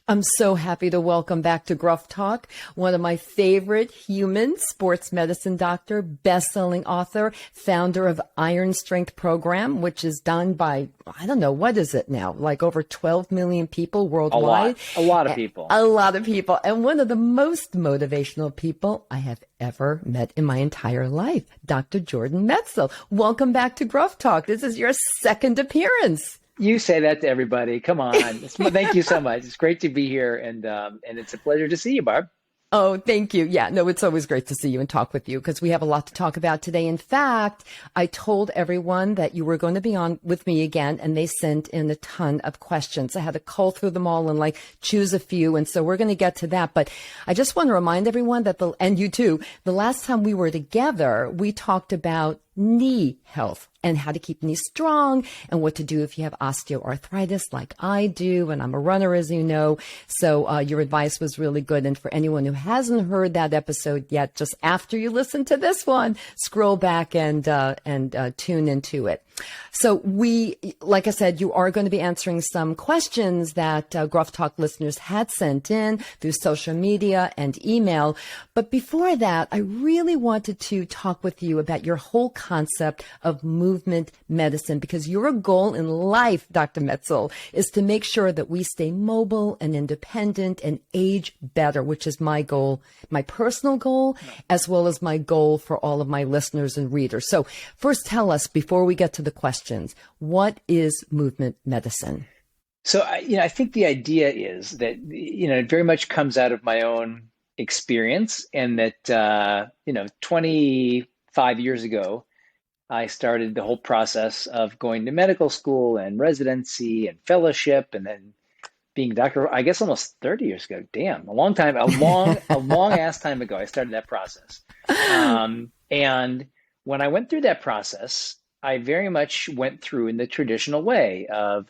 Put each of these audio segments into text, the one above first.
I'm so happy to welcome back to GRUFFtalk one of my favorite humans, sports medicine doctor, best-selling author, founder of Iron Strength Program, which is done by, I don't know, what is it now? Like over 12 million people worldwide. A lot of people. A lot of people. And one of the most motivational people I have ever met in my entire life, Dr. Jordan Metzl. Welcome back to GRUFFtalk. This is your second appearance. You say that to everybody. Come on. Thank you so much. It's great to be here, and it's a pleasure to see you, Barb. Oh, thank you. Yeah, no, it's always great to see you and talk with you because we have a lot to talk about today. In fact, I told everyone that you were going to be on with me again, and they sent in a ton of questions. I had to cull through them all and choose a few. And so we're going to get to that. But I just want to remind everyone that and you too, the last time we were together, we talked about knee health and how to keep knees strong and what to do if you have osteoarthritis like I do. And I'm a runner, as you know. So your advice was really good. And for anyone who hasn't heard that episode yet, just after you listen to this one, scroll back and tune into it. So like I said, you are going to be answering some questions that GRUFFtalk listeners had sent in through social media and email. But before that, I really wanted to talk with you about your whole concept of movement medicine, because your goal in life, Dr. Metzl, is to make sure that we stay mobile and independent and age better, which is my goal, my personal goal, as well as my goal for all of my listeners and readers. So first tell us, before we get to the questions, what is movement medicine? So, I think the idea is that, it very much comes out of my own experience, and that, 25 years ago, I started the whole process of going to medical school and residency and fellowship, and then being a doctor, I guess almost 30 years ago. Damn, a long time, a long ass time ago, I started that process. And when I went through that process, I very much went through in the traditional way of,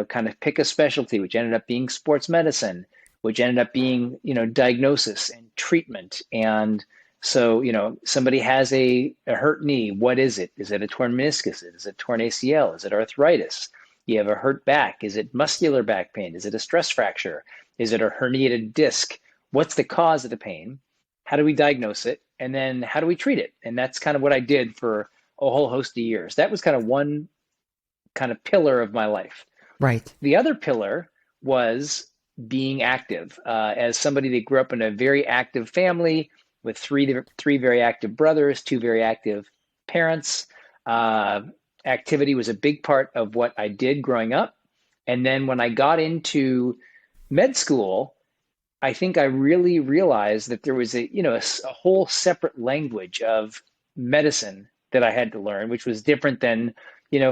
kind of pick a specialty, which ended up being sports medicine, which ended up being, diagnosis and treatment. And so, somebody has a hurt knee. What is it? Is it a torn meniscus? Is it a torn ACL? Is it arthritis? You have a hurt back. Is it muscular back pain? Is it a stress fracture? Is it a herniated disc? What's the cause of the pain? How do we diagnose it? And then how do we treat it? And that's kind of what I did for a whole host of years. That was kind of one kind of pillar of my life. Right. The other pillar was being active. As somebody that grew up in a very active family with three very active brothers, two very active parents, activity was a big part of what I did growing up. And then when I got into med school, I think I really realized that there was a whole separate language of medicine that I had to learn, which was different than,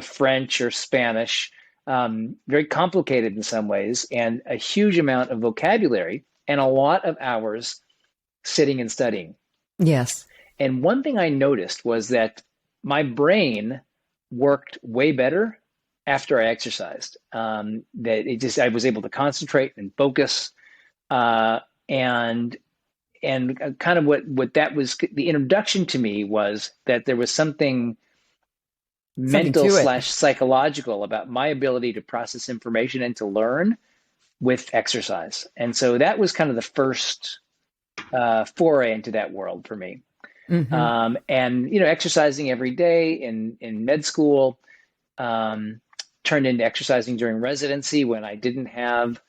French or Spanish, very complicated in some ways, and a huge amount of vocabulary and a lot of hours sitting and studying. Yes. And one thing I noticed was that my brain worked way better after I exercised. I was able to concentrate and focus, and kind of what that was, the introduction to me was that there was something mental / psychological about my ability to process information and to learn with exercise. And so that was kind of the first foray into that world for me. Mm-hmm. And, exercising every day in med school turned into exercising during residency when I didn't have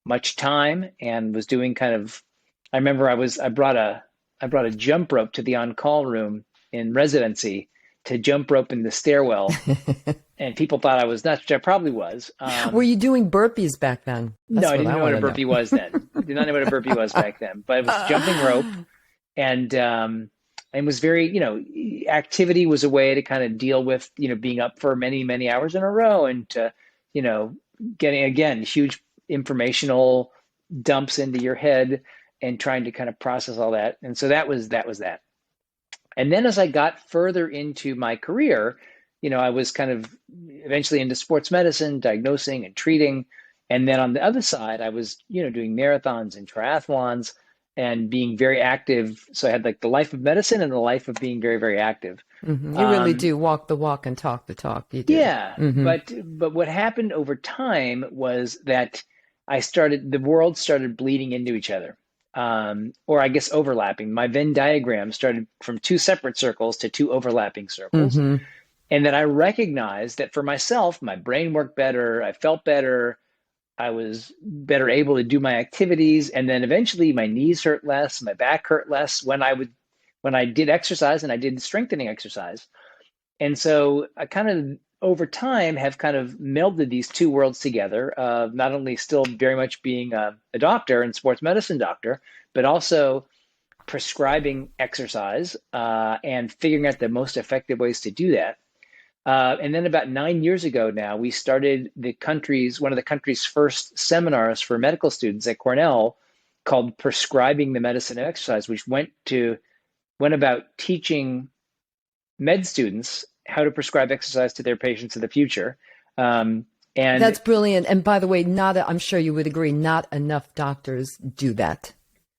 much time and was doing I remember I brought a jump rope to the on-call room in residency to jump rope in the stairwell, and people thought I was nuts, which I probably was. Were you doing burpees back then? No, I didn't know what a burpee was then. I did not know what a burpee was back then, but it was jumping rope, and was very, activity was a way to kind of deal with, being up for many, many hours in a row, and to, getting, again, huge informational dumps into your head and trying to kind of process all that. And so that was that. And then as I got further into my career, I was kind of eventually into sports medicine, diagnosing and treating. And then on the other side, I was, doing marathons and triathlons and being very active. So I had the life of medicine and the life of being very, very active. Mm-hmm. You really do walk the walk and talk the talk. You do. Yeah. Mm-hmm. But what happened over time was that the world started bleeding into each other. Or I guess overlapping. My Venn diagram started from two separate circles to two overlapping circles. Mm-hmm. And then I recognized that for myself, my brain worked better, I felt better, I was better able to do my activities. And then eventually my knees hurt less, my back hurt less when I did exercise and I did strengthening exercise. And so I kind of over time have kind of melded these two worlds together of not only still very much being a doctor and sports medicine doctor, but also prescribing exercise and figuring out the most effective ways to do that. And then about 9 years ago now, we started one of the country's first seminars for medical students at Cornell called Prescribing the Medicine of Exercise, which went about teaching med students how to prescribe exercise to their patients in the future. And that's brilliant. And by the way, I'm sure you would agree, not enough doctors do that.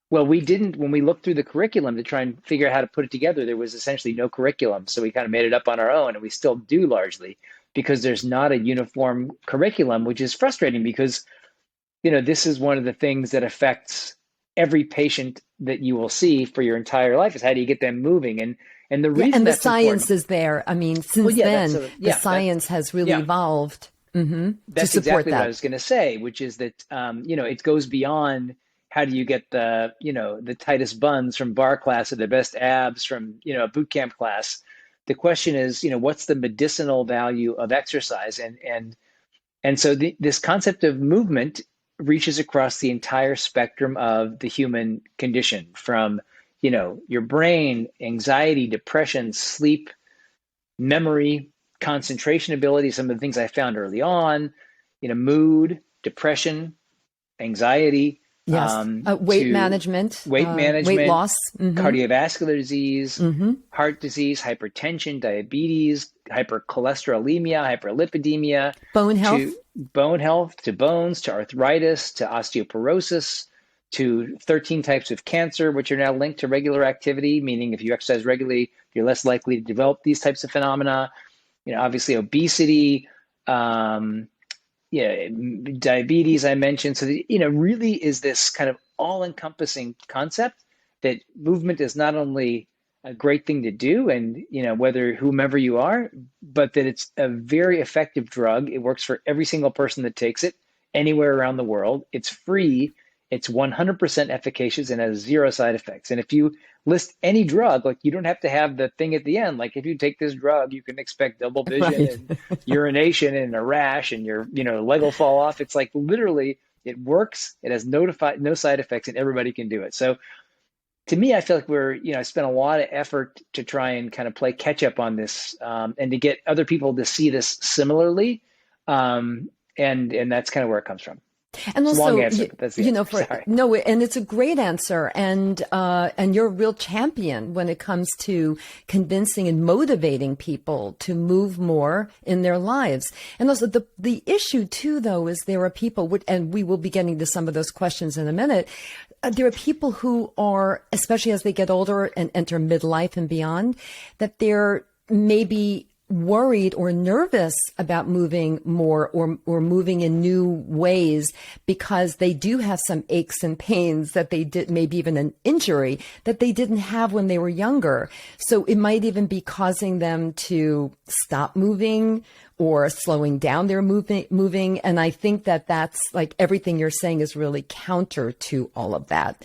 Well, when we looked through the curriculum to try and figure out how to put it together, there was essentially no curriculum. So we kind of made it up on our own, and we still do largely because there's not a uniform curriculum, which is frustrating because, this is one of the things that affects every patient that you will see for your entire life is how do you get them moving? And the reason and the that's science important, is there. I mean, since then, the science has really evolved to support that's exactly that. what I was going to say, which is that, it goes beyond how do you get the tightest buns from bar class or the best abs from, a boot camp class. The question is, what's the medicinal value of exercise? And so this concept of movement reaches across the entire spectrum of the human condition from, your brain, anxiety, depression, sleep, memory, concentration ability, some of the things I found early on, mood, depression, anxiety, yes. Weight management, weight loss, cardiovascular disease, heart disease, hypertension, diabetes, hypercholesterolemia, hyperlipidemia, bone health, to bones, to arthritis, to osteoporosis, to 13 types of cancer, which are now linked to regular activity, meaning if you exercise regularly, you're less likely to develop these types of phenomena. Obviously obesity, diabetes I mentioned. So, really is this kind of all-encompassing concept that movement is not only a great thing to do and, whomever you are, but that it's a very effective drug. It works for every single person that takes it anywhere around the world. It's free. It's 100% efficacious and has zero side effects. And if you list any drug, like you don't have to have the thing at the end. Like if you take this drug, you can expect double vision and urination and a rash and your, leg will fall off. It's like literally it works. It has no side effects and everybody can do it. So to me, I feel like I spent a lot of effort to try and kind of play catch up on this and to get other people to see this similarly. And that's kind of where it comes from. And it's also, a long answer, but that's the answer. and it's a great answer, and you're a real champion when it comes to convincing and motivating people to move more in their lives. And also, the issue too, though, is there are people, and we will be getting to some of those questions in a minute. There are people who are, especially as they get older and enter midlife and beyond, that they're maybe worried or nervous about moving more or moving in new ways because they do have some aches and pains that they did, maybe even an injury that they didn't have when they were younger. So it might even be causing them to stop moving or slowing down their moving. And I think that that's like everything you're saying is really counter to all of that.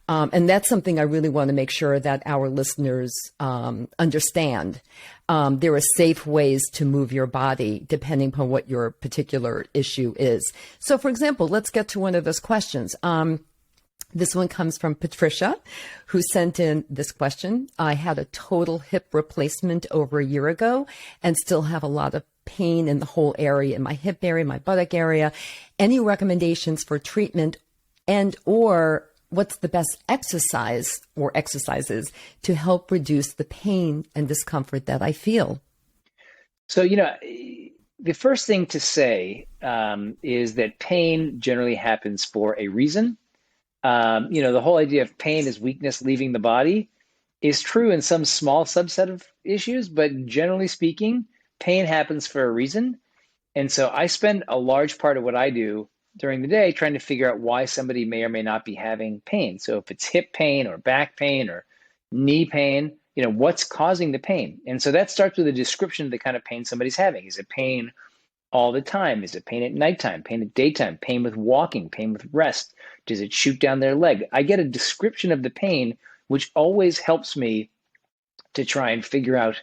And that's something I really want to make sure that our listeners understand. There are safe ways to move your body depending upon what your particular issue is. So, for example, let's get to one of those questions. This one comes from Patricia, who sent in this question. I had a total hip replacement over a year ago and still have a lot of pain in the whole area, in my hip area, my buttock area. Any recommendations for treatment or what's the best exercise or exercises to help reduce the pain and discomfort that I feel? So, the first thing to say is that pain generally happens for a reason. The whole idea of pain as weakness leaving the body is true in some small subset of issues, but generally speaking, pain happens for a reason. And so I spend a large part of what I do during the day trying to figure out why somebody may or may not be having pain. So if it's hip pain or back pain or knee pain, what's causing the pain? And so that starts with a description of the kind of pain somebody's having. Is it pain all the time? Is it pain at nighttime, pain at daytime, pain with walking, pain with rest? Does it shoot down their leg? I get a description of the pain, which always helps me to try and figure out,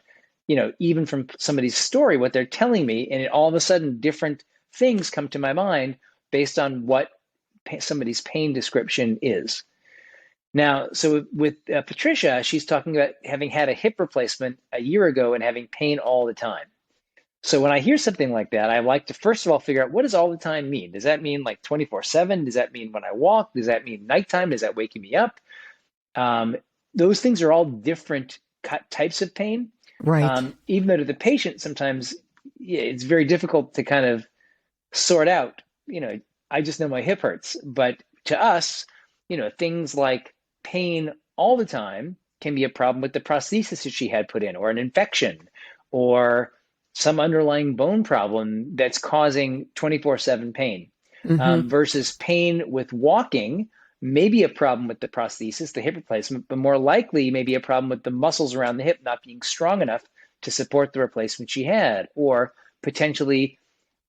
even from somebody's story, what they're telling me. And all of a sudden, different things come to my mind based on what somebody's pain description is. Now, so with Patricia, she's talking about having had a hip replacement a year ago and having pain all the time. So when I hear something like that, I like to first of all figure out, what does all the time mean? Does that mean like 24/7? Does that mean when I walk? Does that mean nighttime? Does that waking me up? Those things are all different types of pain. Right. Even though to the patient, sometimes it's very difficult to kind of sort out, I just know my hip hurts. But to us, things like pain all the time can be a problem with the prosthesis that she had put in, or an infection, or some underlying bone problem that's causing 24/7 pain. Versus pain with walking may be a problem with the prosthesis, the hip replacement, but more likely maybe a problem with the muscles around the hip not being strong enough to support the replacement she had, or potentially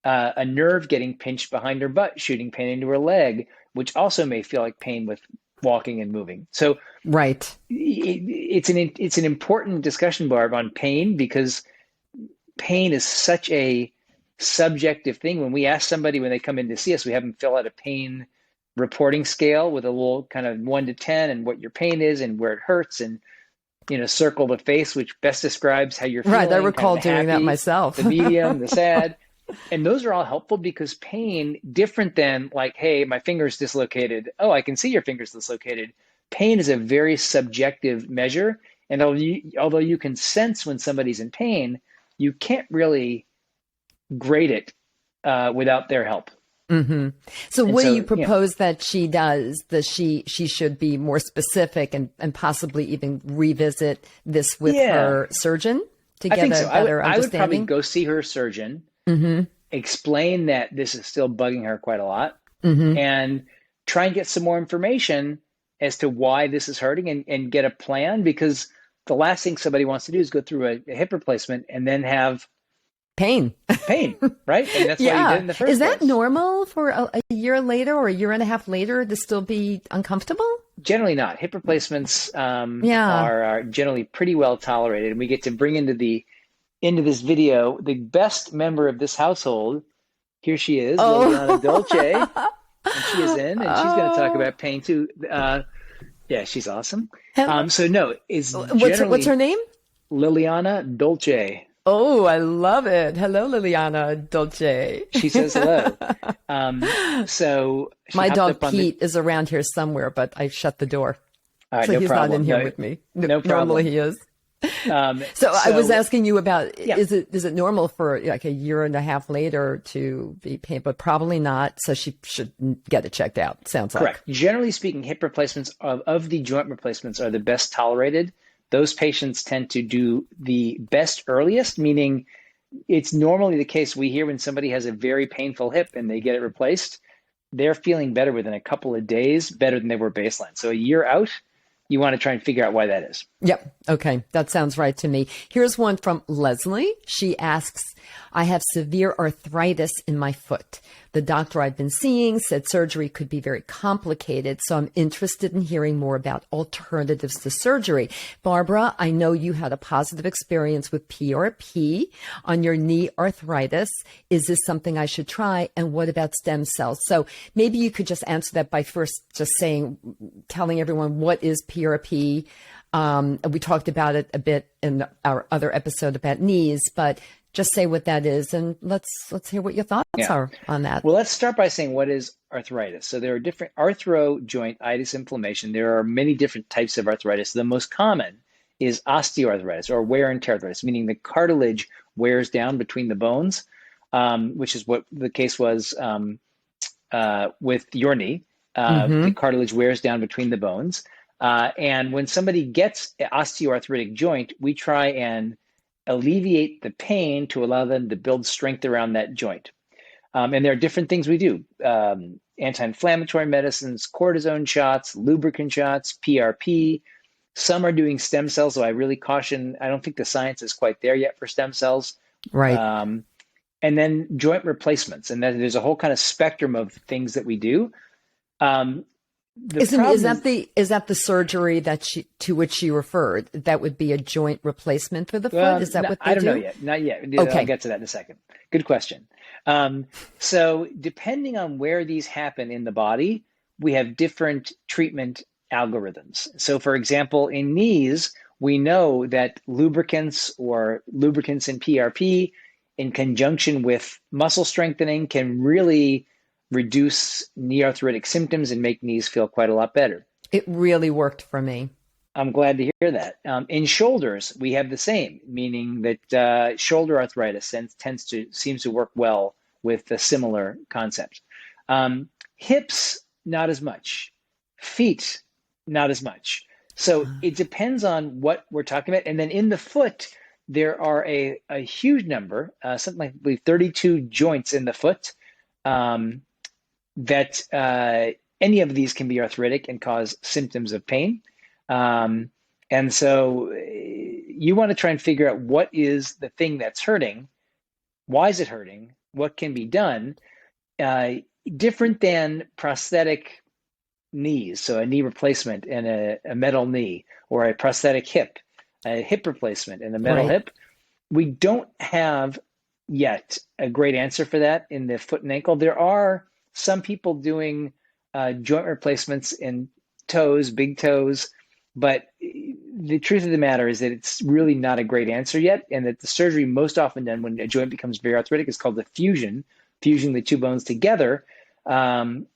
a nerve getting pinched behind her butt, shooting pain into her leg, which also may feel like pain with walking and moving. So right, it's an important discussion, Barb, on pain, because pain is such a subjective thing. When we ask somebody when they come in to see us, we have them fill out a pain reporting scale with a little kind of 1 to 10 and what your pain is and where it hurts, and circle the face, which best describes how you're feeling. Right, I recall kind of doing that happy, myself. The medium, the sad. And those are all helpful, because pain, different than like, hey, my finger's dislocated. Oh, I can see your finger's dislocated. Pain is a very subjective measure. And although you can sense when somebody's in pain, you can't really grade it without their help. So what do you propose that she does? That she should be more specific and possibly even revisit this with her surgeon to get a better understanding? I would probably go see her surgeon, explain that this is still bugging her quite a lot, and try and get some more information as to why this is hurting, and get a plan, because the last thing somebody wants to do is go through a hip replacement and then have pain, right? And that's why you did it in the first place. Is that normal for a year later or a year and a half later to still be uncomfortable? Generally not. Hip replacements are generally pretty well tolerated, and we get to bring into this video the best member of this household. Here she is, Liliana Dolce, and she is in, and she's going to talk about pain too. Yeah, she's awesome. So no, what's her name? Liliana Dolce. Oh, I love it. Hello, Liliana Dolce. She says hello. So my dog Pete is around here somewhere, but I shut the door. All right, so he's not in here with me. No problem. Normally he is. So I was asking you about, is it normal for like a year and a half later to be pain, but probably not. So she should get it checked out. Sounds like. Correct. Generally speaking, hip replacements of the joint replacements are the best tolerated. Those patients tend to do the best earliest, meaning it's normally the case we hear when somebody has a very painful hip and they get it replaced, they're feeling better within a couple of days, better than they were baseline. So a year out, you want to try and figure out why that is. Yep. Okay. That sounds right to me. Here's one from Leslie. She asks, I have severe arthritis in my foot. The doctor I've been seeing said surgery could be very complicated, so I'm interested in hearing more about alternatives to surgery. Barbara, I know you had a positive experience with PRP on your knee arthritis. Is this something I should try? And what about stem cells? So maybe you could just answer that by first just telling everyone what is PRP. We talked about it a bit in our other episode about knees, but just say what that is, and let's hear what your thoughts are on that. Well, let's start by saying what is arthritis. So there are different arthro-joint-itis inflammation. There are many different types of arthritis. The most common is osteoarthritis, or wear and tear arthritis, meaning the cartilage wears down between the bones, which is what the case was with your knee. The cartilage wears down between the bones. And when somebody gets an osteoarthritic joint, we try and alleviate the pain to allow them to build strength around that joint. And there are different things we do. Anti-inflammatory medicines, cortisone shots, lubricant shots, PRP. Some are doing stem cells, so I really caution, I don't think the science is quite there yet for stem cells. Right. And then joint replacements. And then there's a whole kind of spectrum of things that we do. Is that the surgery to which she referred? That would be a joint replacement for the foot? Is that what they do? I don't know yet. Not yet. Okay. I'll get to that in a second. Good question. So depending on where these happen in the body, we have different treatment algorithms. So for example, in knees, we know that lubricants and PRP in conjunction with muscle strengthening can really reduce knee arthritic symptoms and make knees feel quite a lot better. It really worked for me. I'm glad to hear that. In shoulders, we have the same, meaning that shoulder arthritis seems to work well with a similar concept. Hips, not as much. Feet, not as much. So it depends on what we're talking about. And then in the foot, there are a huge number, something like, I believe, 32 joints in the foot. That any of these can be arthritic and cause symptoms of pain. And so you want to try and figure out what is the thing that's hurting, why is it hurting, what can be done, different than prosthetic knees, so a knee replacement and a metal knee, or a prosthetic hip, a hip replacement and a metal hip. We don't have yet a great answer for that in the foot and ankle. There are some people doing joint replacements in toes, big toes, but the truth of the matter is that it's really not a great answer yet, and that the surgery most often done when a joint becomes very arthritic is called the fusing the two bones together. And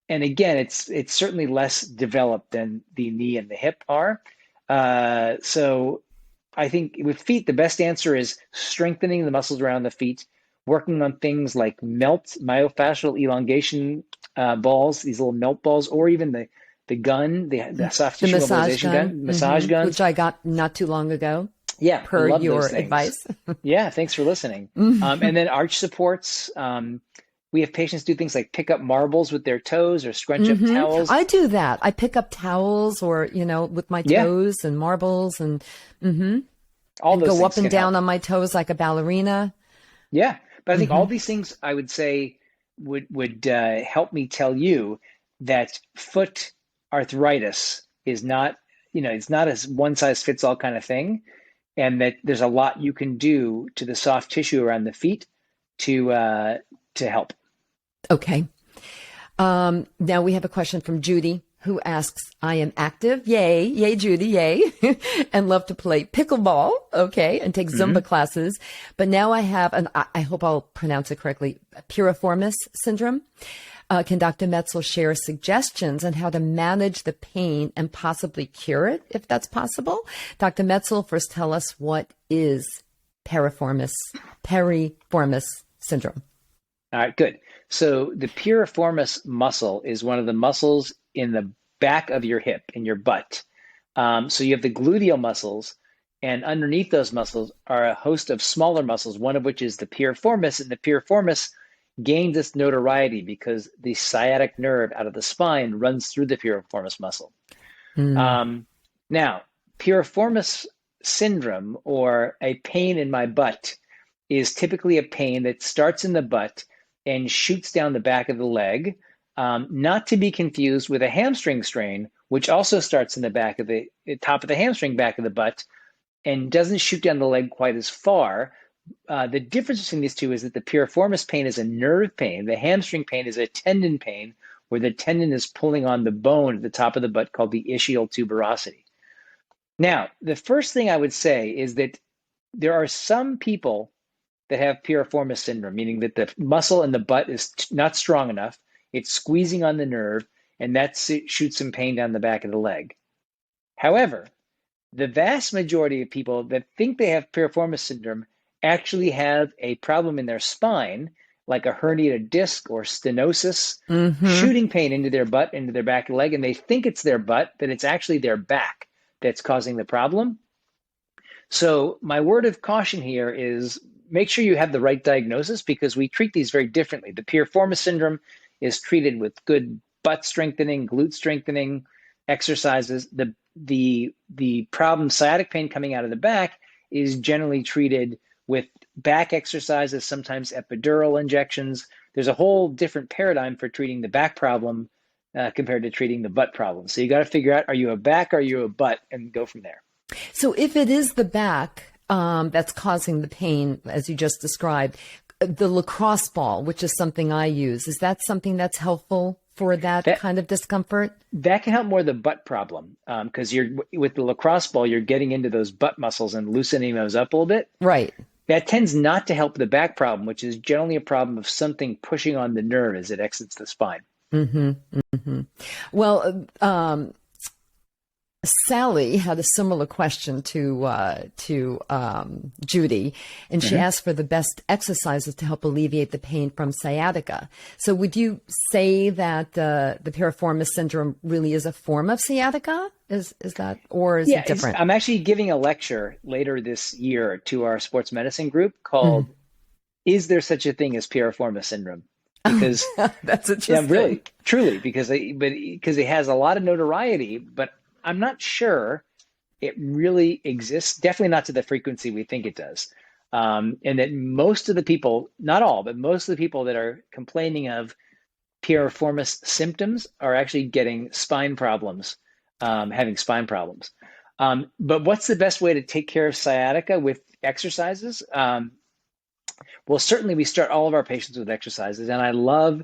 again, it's certainly less developed than the knee and the hip are. So I think with feet, the best answer is strengthening the muscles around the feet, working on things like myofascial elongation balls, these little melt balls, or even the gun, the soft tissue mobilization gun, massage guns. Which I got not too long ago. Yeah, per your advice. Yeah, thanks for listening. And then arch supports. We have patients do things like pick up marbles with their toes or scrunch up towels. I do that. I pick up towels or, with my toes and marbles and all those go up and down help on my toes like a ballerina. Yeah. But I think all these things, I would say, would help me tell you that foot arthritis is not, it's not a one size fits all kind of thing, and that there's a lot you can do to the soft tissue around the feet to help. Okay. Now we have a question from Judy, who asks, I am active, yay, Judy, yay, and love to play pickleball, okay, and take Zumba classes. But now I have, and I hope I'll pronounce it correctly, piriformis syndrome. Can Dr. Metzl share suggestions on how to manage the pain and possibly cure it, if that's possible? Dr. Metzl, first tell us, what is piriformis syndrome? All right, good. So the piriformis muscle is one of the muscles in the back of your hip, in your butt. So you have the gluteal muscles, and underneath those muscles are a host of smaller muscles, one of which is the piriformis, and the piriformis gains its notoriety because the sciatic nerve out of the spine runs through the piriformis muscle. Now, piriformis syndrome, or a pain in my butt, is typically a pain that starts in the butt and shoots down the back of the leg, not to be confused with a hamstring strain, which also starts in the back of the top of the hamstring, back of the butt, and doesn't shoot down the leg quite as far. The difference between these two is that the piriformis pain is a nerve pain. The hamstring pain is a tendon pain, where the tendon is pulling on the bone at the top of the butt called the ischial tuberosity. Now, the first thing I would say is that there are some people that have piriformis syndrome, meaning that the muscle in the butt is not strong enough. It's squeezing on the nerve, and that shoots some pain down the back of the leg. However, the vast majority of people that think they have piriformis syndrome actually have a problem in their spine, like a herniated disc or stenosis, shooting pain into their butt, into their back of the leg, and they think it's their butt, that it's actually their back that's causing the problem. So my word of caution here is make sure you have the right diagnosis, because we treat these very differently. The piriformis syndrome is treated with good butt strengthening, glute strengthening exercises. The problem, sciatic pain coming out of the back, is generally treated with back exercises, sometimes epidural injections. There's a whole different paradigm for treating the back problem compared to treating the butt problem. So you got to figure out, are you a back, or are you a butt, and go from there. So if it is the back that's causing the pain, as you just described, the lacrosse ball, which is something I use, is that something that's helpful for that kind of discomfort? That can help more the butt problem, because with the lacrosse ball, you're getting into those butt muscles and loosening those up a little bit. Right. That tends not to help the back problem, which is generally a problem of something pushing on the nerve as it exits the spine. Mm-hmm, mm-hmm. Well, Sally had a similar question to Judy, and she asked for the best exercises to help alleviate the pain from sciatica. So would you say that the piriformis syndrome really is a form of sciatica? Is that, or is it different? I'm actually giving a lecture later this year to our sports medicine group called "Is There Such a Thing as Piriformis Syndrome?" Because that's interesting. Really, truly, because it has a lot of notoriety, but I'm not sure it really exists. Definitely not to the frequency we think it does. And that most of the people, not all, but most of the people that are complaining of piriformis symptoms are actually getting spine problems, having spine problems. But what's the best way to take care of sciatica with exercises? Well, certainly we start all of our patients with exercises, and I love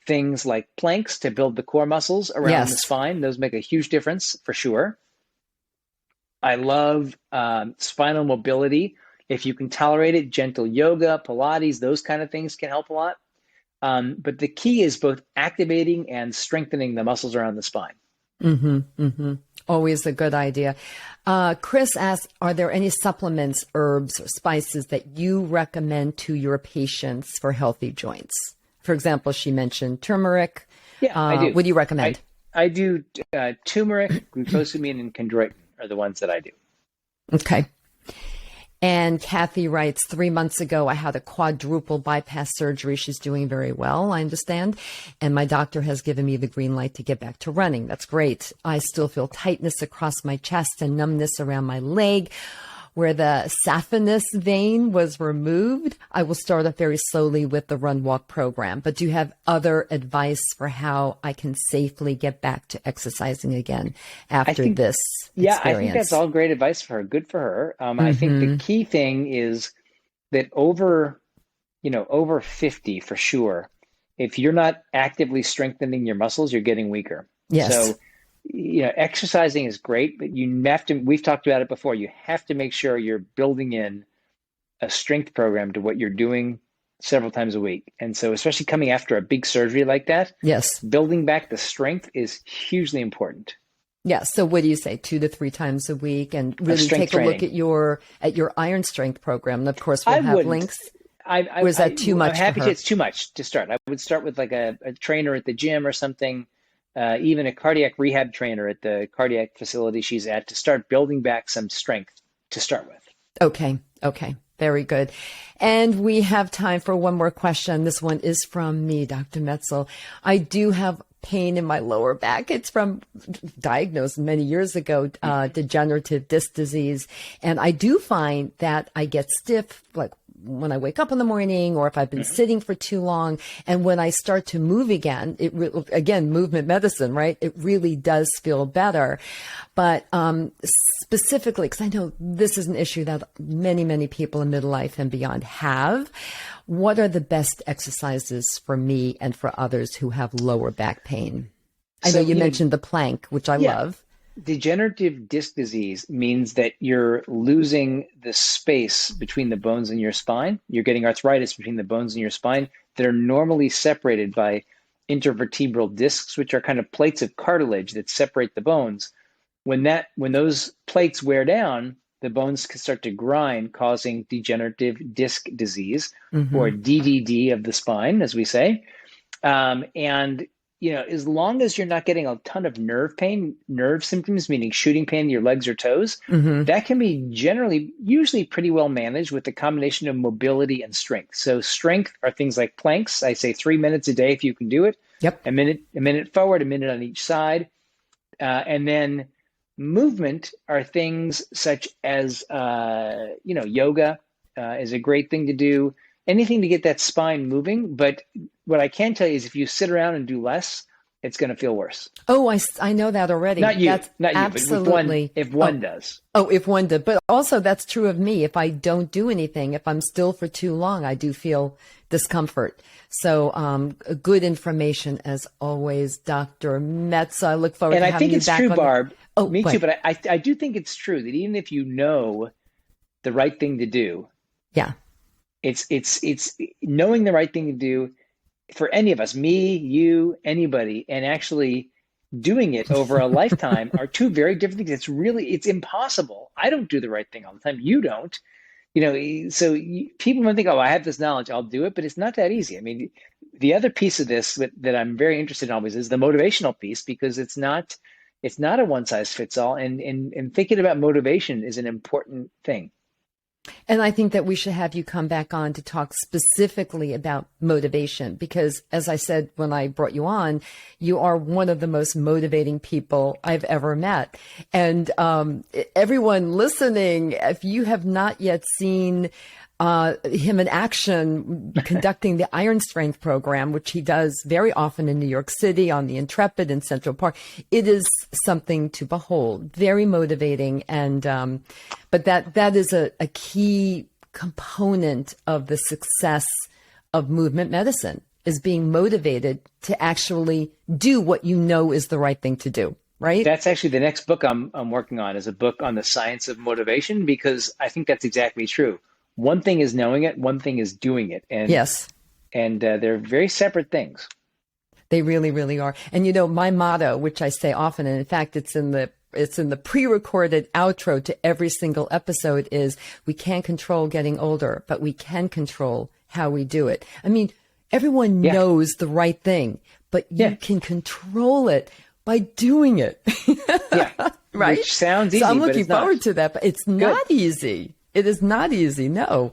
things like planks to build the core muscles around the spine. Those make a huge difference for sure. I love spinal mobility. If you can tolerate it, gentle yoga, Pilates, those kind of things can help a lot. But the key is both activating and strengthening the muscles around the spine. Mm-hmm, mm-hmm. Always a good idea. Chris asks, are there any supplements, herbs, or spices that you recommend to your patients for healthy joints? For example, she mentioned turmeric. Yeah, I do. What do you recommend? I do turmeric, glucosamine, and chondroitin are the ones that I do. Okay. And Kathy writes, 3 months ago, I had a quadruple bypass surgery. She's doing very well, I understand. And my doctor has given me the green light to get back to running. That's great. I still feel tightness across my chest and numbness around my leg where the saphenous vein was removed. I will start off very slowly with the run walk program. But do you have other advice for how I can safely get back to exercising again after this experience? I think that's all great advice for her. Good for her. I think the key thing is that over 50 for sure, if you're not actively strengthening your muscles, you're getting weaker. Yes. So, exercising is great, but you have to, we've talked about it before, you have to make sure you're building in a strength program to what you're doing several times a week. And so especially coming after a big surgery like that, building back the strength is hugely important. Yeah. So what do you say? 2 to 3 times a week, and really take a look at your iron strength program. And of course, we'll have links. Or is that too much? It's too much to start. I would start with like a trainer at the gym or something. Even a cardiac rehab trainer at the cardiac facility she's at, to start building back some strength to start with. Okay. Very good. And we have time for one more question. This one is from me, Dr. Metzl. I do have pain in my lower back. It's from diagnosed many years ago, degenerative disc disease. And I do find that I get stiff, like when I wake up in the morning, or if I've been sitting for too long. And when I start to move again, again, movement medicine, right? It really does feel better. But specifically, because I know this is an issue that many, many people in midlife and beyond have, what are the best exercises for me and for others who have lower back pain? I know you mentioned the plank, which I love. Degenerative disc disease means that you're losing the space between the bones in your spine. You're getting arthritis between the bones in your spine that are normally separated by intervertebral discs, which are kind of plates of cartilage that separate the bones. When those plates wear down, the bones can start to grind, causing degenerative disc disease, or DDD of the spine, as we say. And as long as you're not getting a ton of nerve pain, nerve symptoms, meaning shooting pain in your legs or toes, that can be usually pretty well managed with a combination of mobility and strength. So strength are things like planks. I say 3 minutes a day if you can do it. Yep. A minute forward, a minute on each side. And then movement are things such as, yoga is a great thing to do. Anything to get that spine moving. But what I can tell you is if you sit around and do less, it's going to feel worse. Oh, I know that already. Not you, that's not you, absolutely. But if one does. Oh, if one did. But also that's true of me. If I don't do anything, if I'm still for too long, I do feel discomfort. So good information as always, Dr. Metzl. I look forward to having you back. And I think it's true, Barb. Oh, me too. But I do think it's true that even if you know the right thing to do, yeah, it's knowing the right thing to do for any of us, me, you, anybody, and actually doing it over a lifetime are two very different things. It's impossible. I don't do the right thing all the time. You don't. So people might think, oh, I have this knowledge, I'll do it, but it's not that easy. I mean, the other piece of this that I'm very interested in always is the motivational piece, because it's not a one size fits all. And thinking about motivation is an important thing. And I think that we should have you come back on to talk specifically about motivation, because as I said when I brought you on, you are one of the most motivating people I've ever met. And everyone listening, if you have not yet seen him in action conducting the Iron Strength program, which he does very often in New York City on the Intrepid in Central Park. It is something to behold, very motivating. And, but that is a key component of the success of movement medicine, is being motivated to actually do what you know is the right thing to do. Right. That's actually the next book I'm working on, is a book on the science of motivation, because I think that's exactly true. One thing is knowing it, one thing is doing it. And yes. And they're very separate things. They really, really are. And my motto, which I say often, and in fact, it's in the pre-recorded outro to every single episode, is we can't control getting older, but we can control how we do it. I mean, everyone knows the right thing, but you can control it by doing it. Right? Which sounds easy, so I'm looking but it's forward not. to that, but it's not easy. It is not easy. No.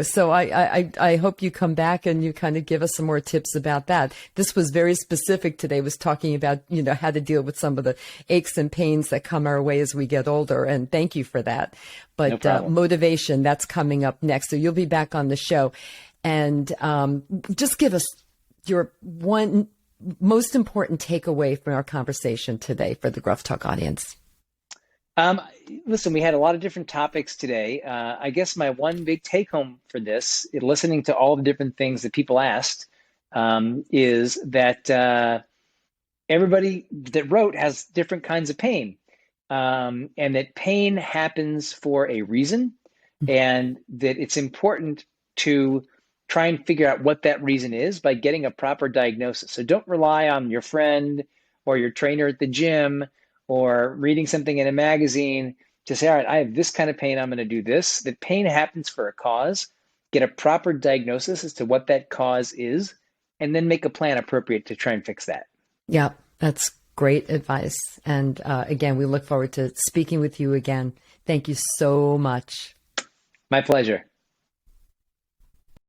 So I hope you come back and you kind of give us some more tips about that. This was very specific today, was talking about, how to deal with some of the aches and pains that come our way as we get older. And thank you for that. But motivation, that's coming up next. So you'll be back on the show. And just give us your one most important takeaway from our conversation today for the GRUFFtalk audience. Listen, we had a lot of different topics today. I guess my one big take home for this, listening to all the different things that people asked, is that everybody that wrote has different kinds of pain, and that pain happens for a reason, and that it's important to try and figure out what that reason is by getting a proper diagnosis. So don't rely on your friend or your trainer at the gym or reading something in a magazine to say, all right, I have this kind of pain, I'm going to do this. That pain happens for a cause. Get a proper diagnosis as to what that cause is, and then make a plan appropriate to try and fix that. Yeah, that's great advice. And again, we look forward to speaking with you again. Thank you so much. My pleasure.